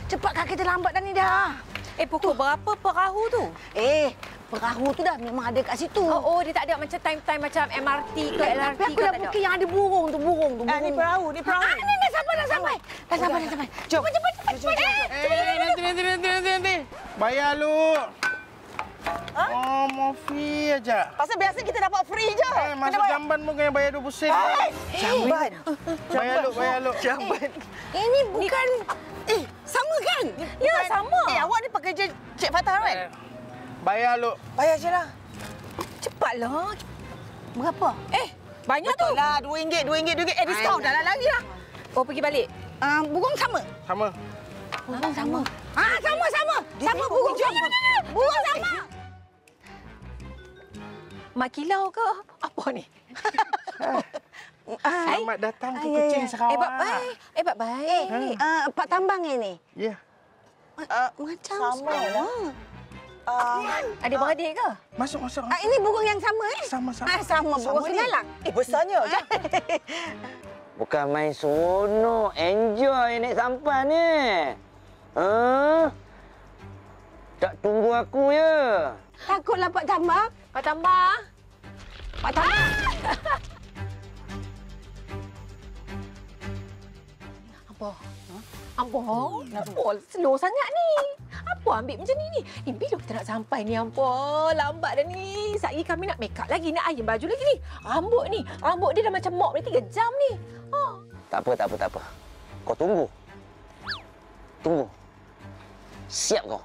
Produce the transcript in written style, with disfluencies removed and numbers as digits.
Cepat, Kak. Kita lambat dah ni dah. Pukul berapa perahu tu? Perahu tu dah memang ada kat situ. Oh, dia tak ada macam time-time macam MRT ke LRT Tapi aku ke dah tak ada? booking yang ada burung tu, burung. Ni perahu. Ni dah sampai. Dah sampai. Jom. Cepat. Nanti. Bayar lu. Oh, mau fee aja. Pasal biasa kita dapat free je. Masuk jamban pun kena bayar 20 sen. Jamban. Bayar lu. Jamban. Ini bukan... Sama kan? Ya, sama. Awak ni pekerja Cik Fatah kan? Bayar lu. Bayar je lah. Cepatlah. Berapa? Banyak tu. Betul lah, RM2. Diskaun dah lah lagi lah. Oh, pergi balik. Burung sama. Sama. Burung sama. Sama burung sama. Burung sama. Mak kilau ke? Apa ni? Selamat datang ke Kuching Sarawak. Baik. Pak Tambang ini. Ya. Macam Sama lah. Adik-beradik ke? Masuk. Ini burung yang sama Sama. sama burung semalam. Besarnya. Bukan main seronok. Enjoy naik sampan ni. Tak tunggu aku ya. Takutlah Pak Tambang. Pak Tambang. Pak Tambang. Apa? Slow sangat ni. Apa ambil macam ni? Bila kita nak sampai ni, Ampo? Lambat dah ni. Sekejap kami nak make up lagi, nak iron baju lagi ni. Rambut dia dah macam mop ni 3 jam ni. Tak apa. Kau tunggu. Siap kau.